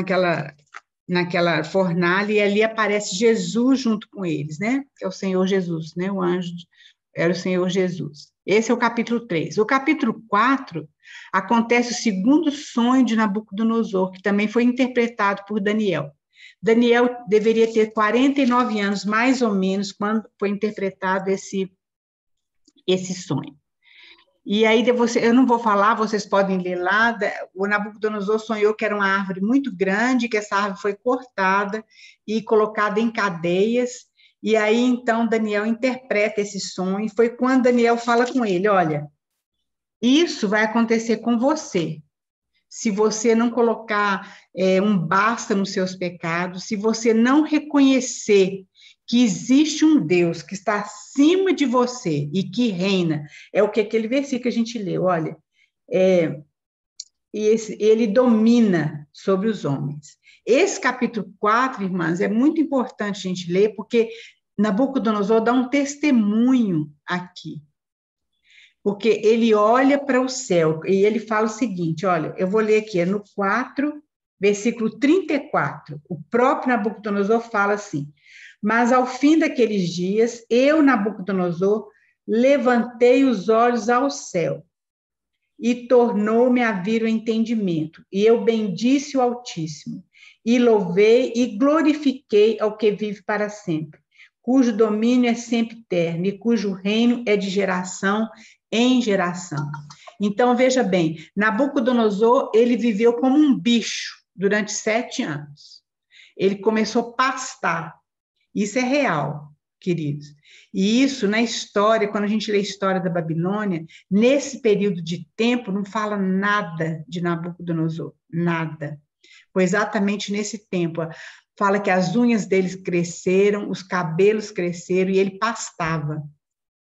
naquela fornalha, e ali aparece Jesus junto com eles, né, que é o Senhor Jesus, né, o anjo era o Senhor Jesus. Esse é o capítulo 3. O capítulo 4 acontece o segundo sonho de Nabucodonosor, que também foi interpretado por Daniel. Daniel deveria ter 49 anos, mais ou menos, quando foi interpretado esse sonho. E aí, eu não vou falar, vocês podem ler lá, o Nabucodonosor sonhou que era uma árvore muito grande, que essa árvore foi cortada e colocada em cadeias, e aí, então, Daniel interpreta esse sonho, e foi quando Daniel fala com ele, olha, isso vai acontecer com você, se você não colocar um basta nos seus pecados, se você não reconhecer que existe um Deus que está acima de você e que reina, é o que aquele versículo que a gente leu, olha, ele domina sobre os homens. Esse capítulo 4, irmãs, é muito importante a gente ler, porque Nabucodonosor dá um testemunho aqui, porque ele olha para o céu e ele fala o seguinte, olha, eu vou ler aqui, no 4, versículo 34, o próprio Nabucodonosor fala assim, mas ao fim daqueles dias, eu, Nabucodonosor, levantei os olhos ao céu e tornou-me a vir o entendimento, e eu bendisse o Altíssimo, e louvei e glorifiquei ao que vive para sempre, cujo domínio é sempre eterno e cujo reino é de geração em geração. Então, veja bem, Nabucodonosor, ele viveu como um bicho durante 7 anos. Ele começou a pastar. Isso é real. queridos. E isso, na história, quando a gente lê a história da Babilônia, nesse período de tempo, não fala nada de Nabucodonosor, nada. Foi exatamente nesse tempo. Fala que as unhas deles cresceram, os cabelos cresceram, e ele pastava,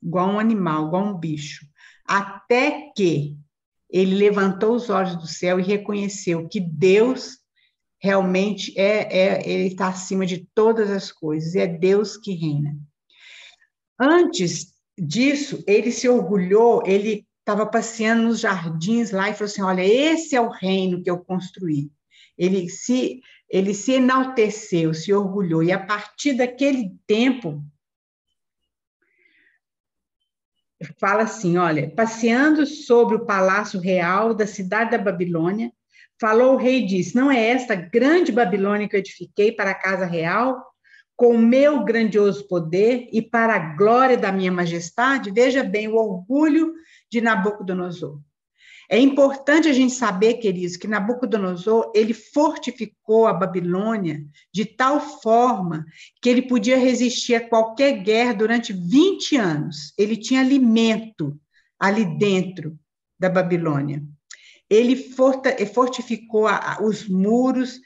igual um animal, igual um bicho. Até que ele levantou os olhos do céu e reconheceu que Deus realmente ele está acima de todas as coisas, é Deus que reina. Antes disso, ele se orgulhou, ele estava passeando nos jardins lá e falou assim, olha, esse é o reino que eu construí. Ele se enalteceu, se orgulhou, e a partir daquele tempo, fala assim, olha, passeando sobre o palácio real da cidade da Babilônia, falou o rei e disse, não é esta grande Babilônia que eu edifiquei para a casa real, com o meu grandioso poder e para a glória da minha majestade? Veja bem o orgulho de Nabucodonosor. É importante a gente saber, queridos, que Nabucodonosor, ele fortificou a Babilônia de tal forma que ele podia resistir a qualquer guerra durante 20 anos. Ele tinha alimento ali dentro da Babilônia. Ele fortificou os muros,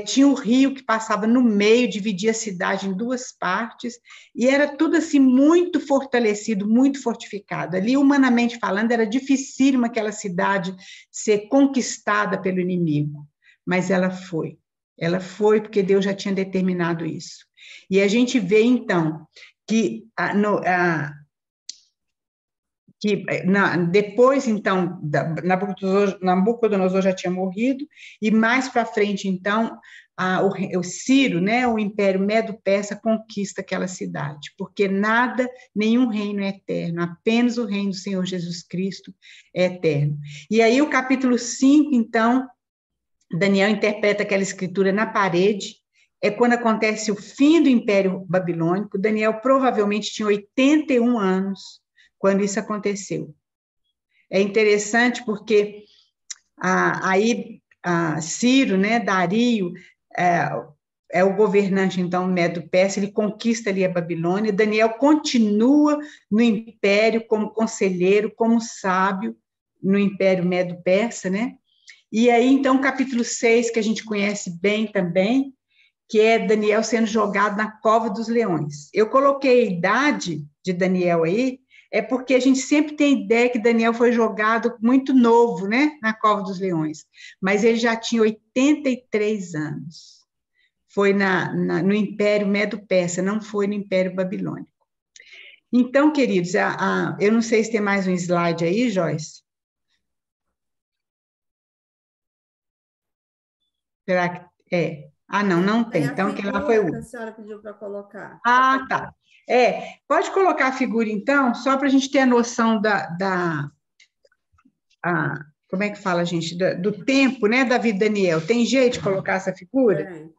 tinha um rio que passava no meio, dividia a cidade em duas partes, e era tudo assim muito fortalecido, muito fortificado. Ali, humanamente falando, era dificílimo aquela cidade ser conquistada pelo inimigo, mas ela foi porque Deus já tinha determinado isso. E a gente vê, então, que depois, então, Nabucodonosor já tinha morrido, e mais para frente, então, o Ciro, né, o Império Medo-Persa, conquista aquela cidade, porque nenhum reino é eterno, apenas o reino do Senhor Jesus Cristo é eterno. E aí, o capítulo 5, então, Daniel interpreta aquela escritura na parede, é quando acontece o fim do Império Babilônico. Daniel provavelmente tinha 81 anos, quando isso aconteceu. É interessante porque aí Ciro, né, Dario, é o governante, então, Medo-Persa, ele conquista ali a Babilônia, Daniel continua no império como conselheiro, como sábio, no Império Medo-Persa, né? E aí, então, capítulo 6, que a gente conhece bem também, que é Daniel sendo jogado na cova dos leões. Eu coloquei a idade de Daniel aí, é porque a gente sempre tem ideia que Daniel foi jogado muito novo, né, na cova dos leões, mas ele já tinha 83 anos. Foi no Império Medo-Persa, não foi no Império Babilônico. Então, queridos, eu não sei se tem mais um slide aí, Joyce. Será que é? Não tem. Então, que lá foi o. Que a senhora pediu para colocar. Tá. Pode colocar a figura, então, só para a gente ter a noção como é que fala, gente? Do tempo, né, da vida de Daniel. Tem jeito de colocar essa figura?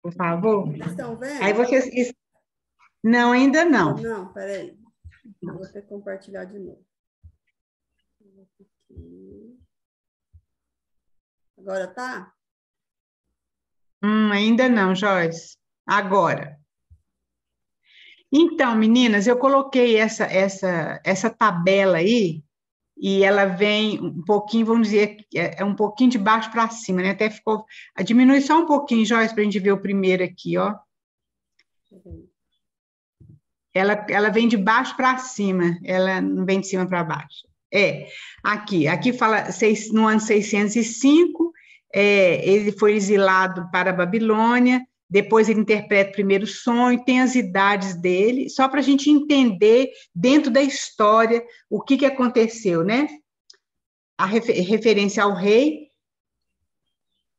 Por favor. Vocês estão vendo? Aí vocês... Não, ainda não. Não, peraí. Eu vou ter que compartilhar de novo. Agora tá? Ainda não, Joyce. Agora. Então, meninas, eu coloquei essa tabela aí, e ela vem um pouquinho, vamos dizer, é um pouquinho de baixo para cima, né? Até ficou... Diminui só um pouquinho, Joyce, para a gente ver o primeiro aqui, ó. Ela vem de baixo para cima, ela não vem de cima para baixo. Aqui fala, no ano 605, ele foi exilado para a Babilônia, depois ele interpreta o primeiro sonho, tem as idades dele, só para a gente entender, dentro da história, o que aconteceu, né? A referência ao rei,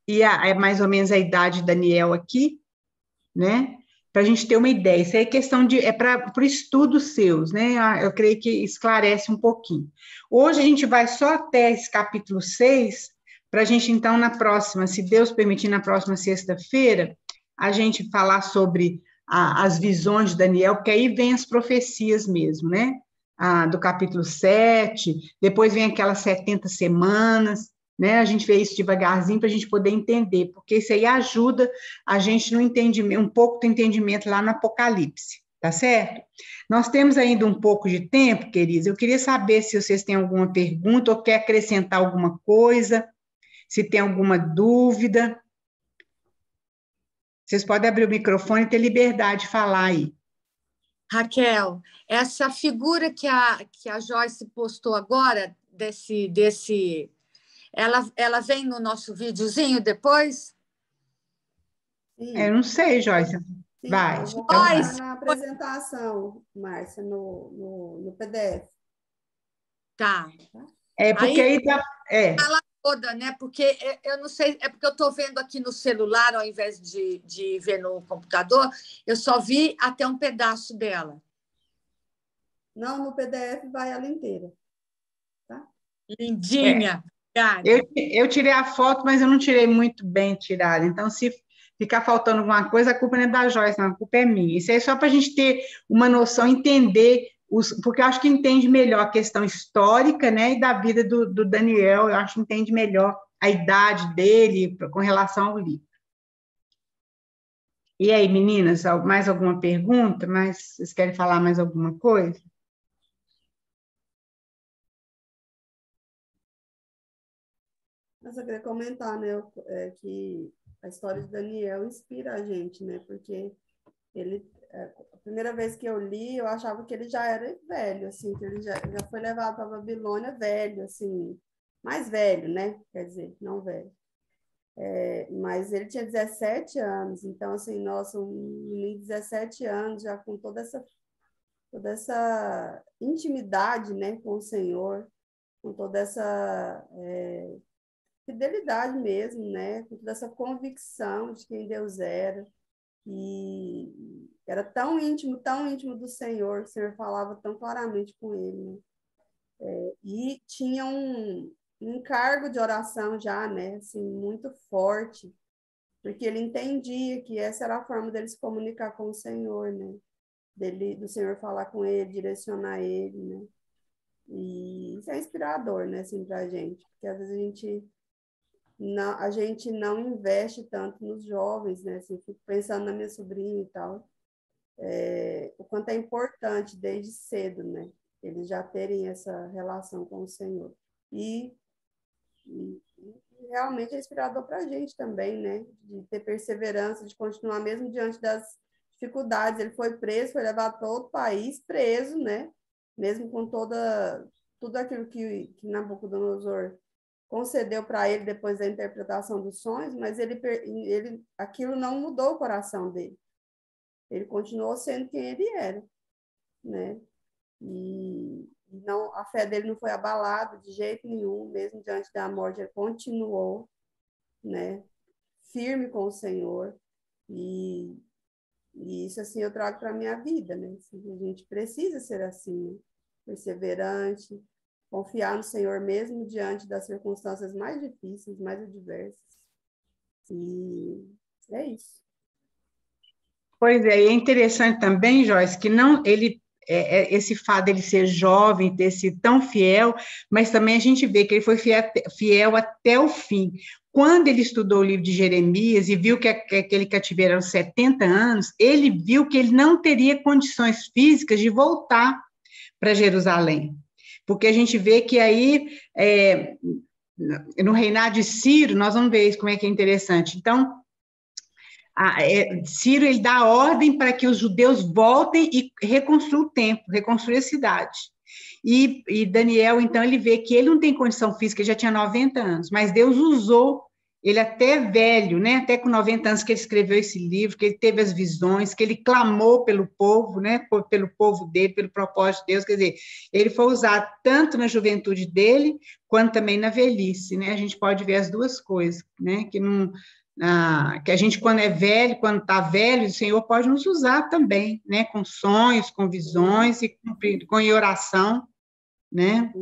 e mais ou menos a idade de Daniel aqui, né? Para a gente ter uma ideia. Isso aí é questão para estudos seus, né? Eu creio que esclarece um pouquinho. Hoje a gente vai só até esse capítulo 6, para a gente, então, na próxima, se Deus permitir, na próxima sexta-feira, a gente falar sobre as visões de Daniel, porque aí vem as profecias mesmo, né? Do capítulo 7, depois vem aquelas 70 semanas, né? A gente vê isso devagarzinho para a gente poder entender, porque isso aí ajuda a gente no entendimento, um pouco do entendimento lá no Apocalipse, tá certo? Nós temos ainda um pouco de tempo, queridos. Eu queria saber se vocês têm alguma pergunta ou quer acrescentar alguma coisa, se tem alguma dúvida. Vocês podem abrir o microfone e ter liberdade de falar aí. Raquel, essa figura que a Joyce postou agora, ela vem no nosso videozinho depois? Sim, Eu não sei, Joyce. sim, Vai. eu vou Então, vai. colocar na apresentação, Márcia, no PDF. Tá. Porque aí tá. Ela toda, né? Porque eu não sei, é porque eu estou vendo aqui no celular, ao invés de ver no computador, eu só vi até um pedaço dela. Não, no PDF vai ela inteira. Tá? Lindinha. Eu tirei a foto, mas eu não tirei muito bem tirada. Então, se ficar faltando alguma coisa, a culpa não é da Joyce, não, a culpa é minha. Isso aí é só para a gente ter uma noção, entender, porque eu acho que entende melhor a questão histórica, né, e da vida do Daniel, eu acho que entende melhor a idade dele com relação ao livro. E aí, meninas, mais alguma pergunta? Vocês querem falar mais alguma coisa? Mas eu queria comentar, né, que a história de Daniel inspira a gente, né, porque ele, a primeira vez que eu li, eu achava que ele já era velho, assim, que ele já foi levado para a Babilônia velho, assim, mais velho, né, quer dizer, não velho. Mas ele tinha 17 anos, então, assim, nossa, um menino de 17 anos, já com toda essa intimidade, né, com o Senhor, com toda essa fidelidade mesmo, né, com toda essa convicção de quem Deus era, e era tão íntimo do Senhor, que o Senhor falava tão claramente com ele, né? E tinha um encargo de oração já, né, assim, muito forte, porque ele entendia que essa era a forma dele se comunicar com o Senhor, né? Do Senhor falar com ele, direcionar ele, né? E isso é inspirador, né, assim, pra gente, porque às vezes a gente não investe tanto nos jovens, né, assim, fico pensando na minha sobrinha e tal, o quanto é importante desde cedo, né, eles já terem essa relação com o Senhor. E realmente é inspirador para a gente também, né? De ter perseverança, de continuar mesmo diante das dificuldades. Ele foi preso, foi levado para outro país preso, né? Mesmo com tudo aquilo que Nabucodonosor concedeu para ele depois da interpretação dos sonhos, mas aquilo não mudou o coração dele. Ele continuou sendo quem ele era, né? E não, a fé dele não foi abalada de jeito nenhum, mesmo diante da morte, ele continuou, né, firme com o Senhor, e isso, assim, eu trago para a minha vida, né, assim, a gente precisa ser assim, né? Perseverante, confiar no Senhor mesmo diante das circunstâncias mais difíceis, mais adversas, e é isso. Pois é, e é interessante também, Joyce, que não esse fato dele ser jovem, ter sido tão fiel, mas também a gente vê que ele foi fiel até o fim. Quando ele estudou o livro de Jeremias e viu que aquele cativeiro eram 70 anos, ele viu que ele não teria condições físicas de voltar para Jerusalém. Porque a gente vê que aí, no reinado de Ciro, nós vamos ver isso, como é que é interessante. Então, Ciro, ele dá ordem para que os judeus voltem e reconstruam o templo, reconstruam a cidade. E Daniel, então, ele vê que ele não tem condição física, ele já tinha 90 anos, mas Deus usou ele até velho, né? Até com 90 anos que ele escreveu esse livro, que ele teve as visões, que ele clamou pelo povo, né? Pelo povo dele, pelo propósito de Deus. Quer dizer, ele foi usado tanto na juventude dele, quanto também na velhice, né? A gente pode ver as duas coisas, né? Que a gente, quando é velho, quando está velho, o Senhor pode nos usar também, né? Com sonhos, com visões e com oração, né?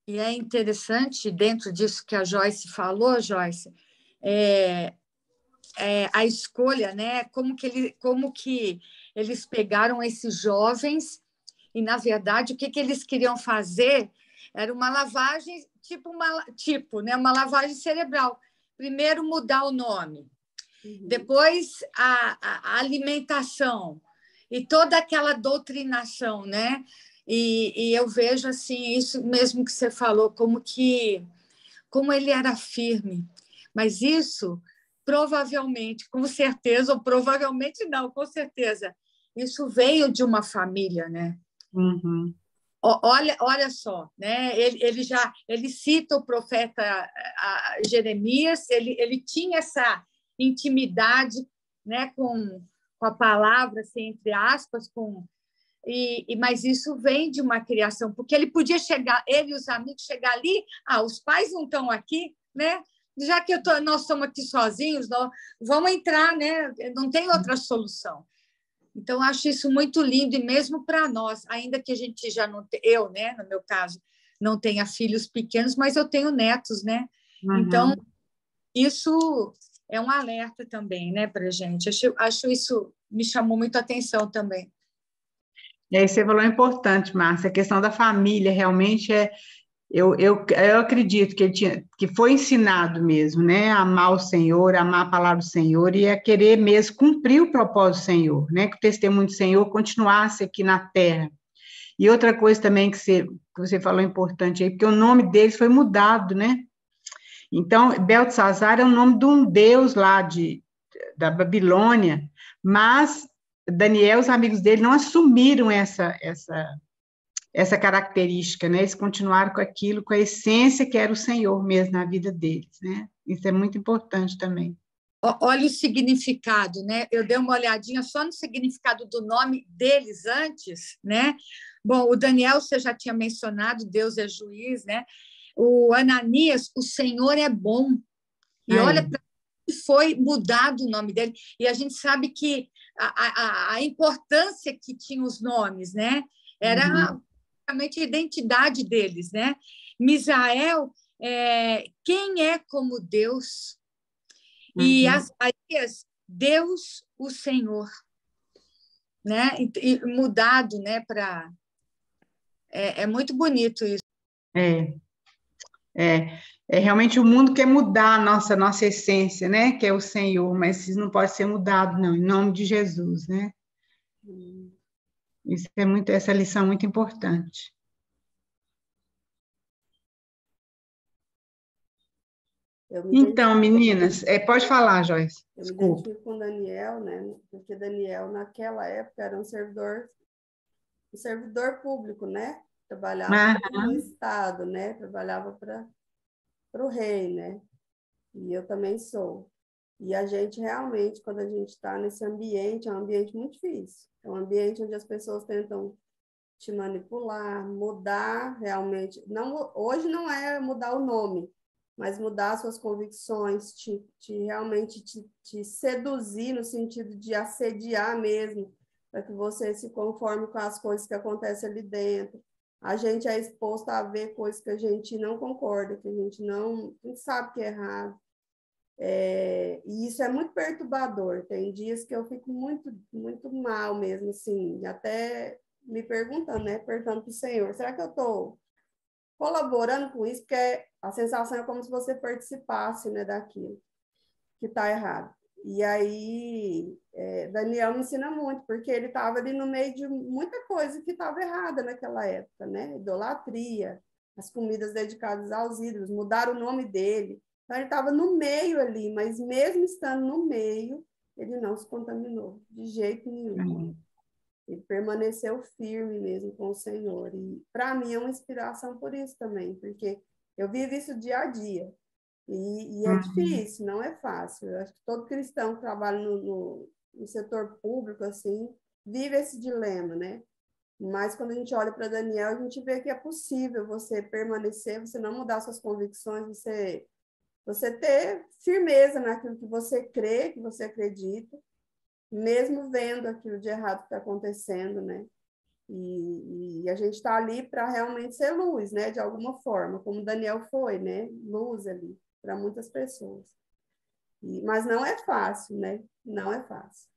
E é interessante, dentro disso que a Joyce falou, Joyce, a escolha, né? Como que eles pegaram esses jovens e, na verdade, o que eles queriam fazer Era uma lavagem, né? Uma lavagem cerebral. Primeiro mudar o nome, depois a alimentação e toda aquela doutrinação, né? E eu vejo assim, isso mesmo que você falou, como ele era firme. Mas isso, provavelmente, com certeza, ou provavelmente não, com certeza, isso veio de uma família, né? Uhum. Olha só, né? Ele cita o profeta Jeremias, ele tinha essa intimidade, né, com a palavra, assim, entre aspas, mas isso vem de uma criação, porque ele podia chegar, ele e os amigos chegar ali, os pais não estão aqui, né? Já que nós estamos aqui sozinhos, vamos entrar, né? Não tem outra solução. Então, acho isso muito lindo, e mesmo para nós, ainda que a gente já não... Eu, né, no meu caso, não tenha filhos pequenos, mas eu tenho netos, né? Uhum. Então, isso é um alerta também, né, para a gente. Acho isso, me chamou muito a atenção também. E aí você falou importante, Márcia, a questão da família realmente eu acredito que foi ensinado mesmo, né? A amar o Senhor, amar a palavra do Senhor e a querer mesmo cumprir o propósito do Senhor, né? Que o testemunho do Senhor continuasse aqui na terra. E outra coisa também que você falou importante aí, porque o nome deles foi mudado, né? Então, Beltesazar é o nome de um deus lá da Babilônia, mas Daniel e os amigos dele não assumiram essa característica, né? Eles continuaram com aquilo, com a essência que era o Senhor mesmo na vida deles, né? Isso é muito importante também. Olha o significado, né? Eu dei uma olhadinha só no significado do nome deles antes, né? Bom, o Daniel você já tinha mencionado, Deus é juiz, né? O Ananias, o Senhor é bom. E olha para que foi mudado o nome dele. E a gente sabe que a importância que tinham os nomes, né? Era realmente a identidade deles, né? Misael, quem é como Deus? E Azarias, Deus, o Senhor, né? E mudado, né? É muito bonito isso. Realmente o mundo quer mudar a nossa essência, né? Que é o Senhor, mas isso não pode ser mudado, não, em nome de Jesus, né? Essa lição é muito importante. Então, meninas, pode falar, Joyce. Desculpa. Eu me identifico com Daniel, né? Porque Daniel, naquela época, era um servidor público, né? Trabalhava no Estado, né? Trabalhava para o rei, né? E eu também sou. E a gente realmente, quando a gente está nesse ambiente, é um ambiente muito difícil. É um ambiente onde as pessoas tentam te manipular, mudar realmente. Não, hoje não é mudar o nome, mas mudar suas convicções, realmente te seduzir no sentido de assediar mesmo, para que você se conforme com as coisas que acontecem ali dentro. A gente é exposto a ver coisas que a gente não concorda, que a gente sabe que é errado. E isso é muito perturbador. Tem dias que eu fico muito, muito mal mesmo, assim, até me perguntando, né? Perguntando para o Senhor, será que eu estou colaborando com isso? Porque a sensação é como se você participasse, né, daquilo que está errado. E aí, Daniel me ensina muito, porque ele estava ali no meio de muita coisa que estava errada naquela época, né? Idolatria, as comidas dedicadas aos ídolos, mudaram o nome dele. Então, ele estava no meio ali, mas mesmo estando no meio, ele não se contaminou, de jeito nenhum. Ele permaneceu firme mesmo com o Senhor. E, para mim, é uma inspiração por isso também, porque eu vivo isso dia a dia. E é difícil, não é fácil. Eu acho que todo cristão que trabalha no setor público, assim, vive esse dilema, né? Mas quando a gente olha para Daniel, a gente vê que é possível você permanecer, você não mudar suas convicções, você ter firmeza naquilo que você crê, que você acredita, mesmo vendo aquilo de errado que está acontecendo, né? E a gente está ali para realmente ser luz, né? De alguma forma, como Daniel foi, né? Luz ali para muitas pessoas. Mas não é fácil, né? Não é fácil.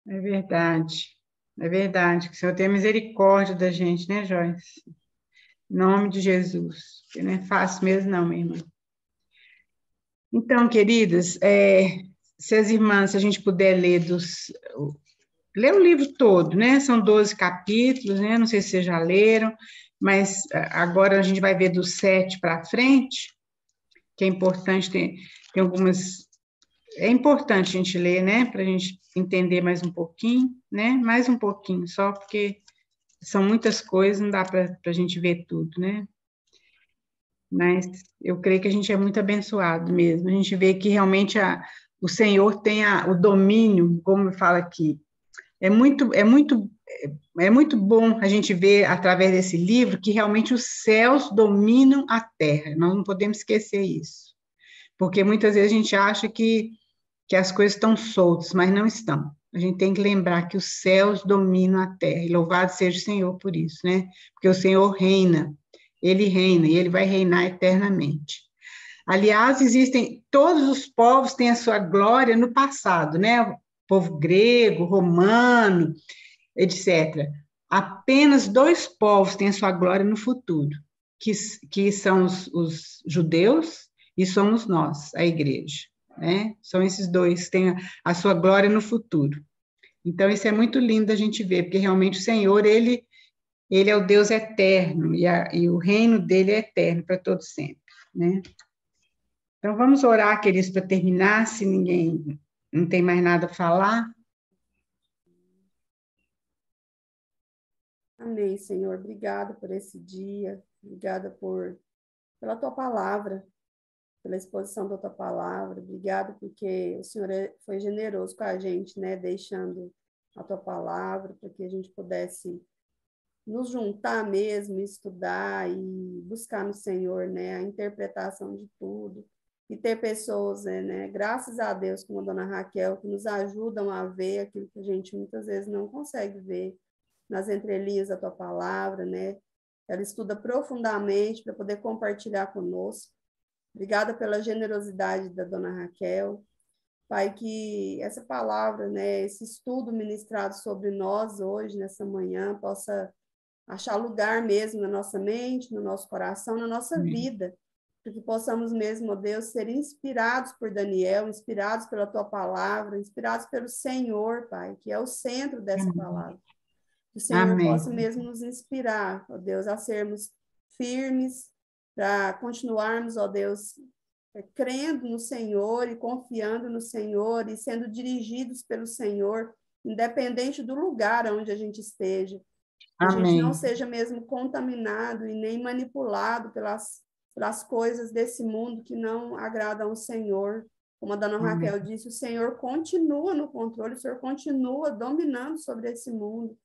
É verdade. É verdade. Que o Senhor tenha misericórdia da gente, né, Joyce? Em nome de Jesus. Porque não é fácil mesmo, não, minha irmã. Então, queridas, se as irmãs, se a gente puder ler o livro todo, né? São 12 capítulos, né? Não sei se vocês já leram, mas agora a gente vai ver do 7 para frente, que é importante, tem algumas. É importante a gente ler, né? Para a gente entender mais um pouquinho, né? Mais um pouquinho só, porque são muitas coisas, não dá para a gente ver tudo, né? Mas eu creio que a gente é muito abençoado mesmo. A gente vê que realmente o Senhor tem o domínio, como fala aqui. É muito bom a gente ver através desse livro que realmente os céus dominam a terra. Nós não podemos esquecer isso. Porque muitas vezes a gente acha que as coisas estão soltas, mas não estão. A gente tem que lembrar que os céus dominam a terra. E louvado seja o Senhor por isso, né? Porque o Senhor reina. Ele reina e ele vai reinar eternamente. Aliás, todos os povos têm a sua glória no passado, né? O povo grego, romano, etc. Apenas 2 povos têm a sua glória no futuro, que são os judeus e somos nós, a igreja, né? São esses 2 que têm a sua glória no futuro. Então, isso é muito lindo a gente ver, porque realmente o Senhor, ele é o Deus eterno, e o reino dele é eterno para todo sempre, né? Então, vamos orar, queridos, para terminar, se ninguém não tem mais nada a falar. Amém, Senhor. Obrigada por esse dia. Obrigada pela tua palavra, pela exposição da tua palavra. Obrigada porque o Senhor foi generoso com a gente, né? Deixando a tua palavra para que a gente pudesse nos juntar mesmo, estudar e buscar no Senhor, né? A interpretação de tudo. E ter pessoas, né? Graças a Deus, como a dona Raquel, que nos ajudam a ver aquilo que a gente muitas vezes não consegue ver nas entrelinhas da tua palavra, né? Ela estuda profundamente para poder compartilhar conosco. Obrigada pela generosidade da dona Raquel. Pai, que essa palavra, né, esse estudo ministrado sobre nós hoje, nessa manhã, possa achar lugar mesmo na nossa mente, no nosso coração, na nossa vida, para que possamos mesmo, ó Deus, ser inspirados por Daniel, inspirados pela tua palavra, inspirados pelo Senhor, Pai, que é o centro dessa palavra. Que o Senhor Amém. possa mesmo nos inspirar, ó Deus, a sermos firmes, para continuarmos, ó Deus, crendo no Senhor e confiando no Senhor e sendo dirigidos pelo Senhor, independente do lugar onde a gente esteja. Que a gente não seja mesmo contaminado e nem manipulado pelas coisas desse mundo que não agradam ao Senhor. Como a dona Raquel disse, o Senhor continua no controle, o Senhor continua dominando sobre esse mundo.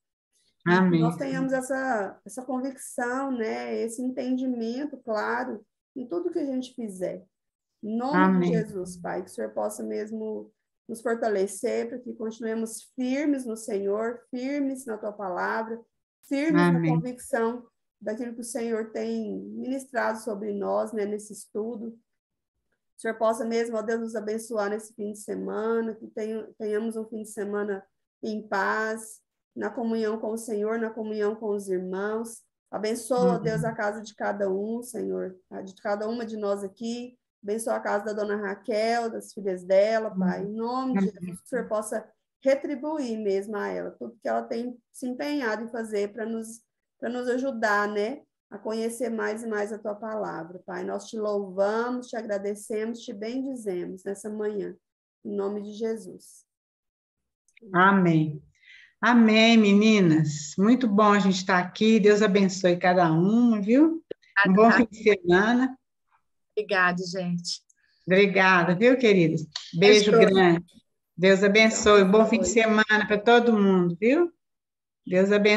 E que nós tenhamos essa convicção, né? Esse entendimento claro em tudo que a gente fizer. Em nome de Jesus, Pai, que o Senhor possa mesmo nos fortalecer para que continuemos firmes no Senhor, firmes na tua palavra, firmes na convicção daquilo que o Senhor tem ministrado sobre nós, né, nesse estudo. O Senhor possa mesmo, ó Deus, nos abençoar nesse fim de semana, que tenhamos um fim de semana em paz, na comunhão com o Senhor, na comunhão com os irmãos. Abençoa, ó Deus, a casa de cada um, Senhor, de cada uma de nós aqui. Abençoa a casa da dona Raquel, das filhas dela, Pai. Em nome de Jesus, que o Senhor possa retribuir mesmo a ela tudo que ela tem se empenhado em fazer para nos ajudar, né, a conhecer mais e mais a tua palavra, Pai. Nós te louvamos, te agradecemos, te bendizemos nessa manhã, em nome de Jesus. Amém. Amém, meninas. Muito bom a gente estar aqui. Deus abençoe cada uma, viu? Um bom fim de semana. Obrigada, gente. Obrigada, viu, queridas? Beijo grande. Deus abençoe. Um bom fim de semana para todo mundo, viu? Deus abençoe.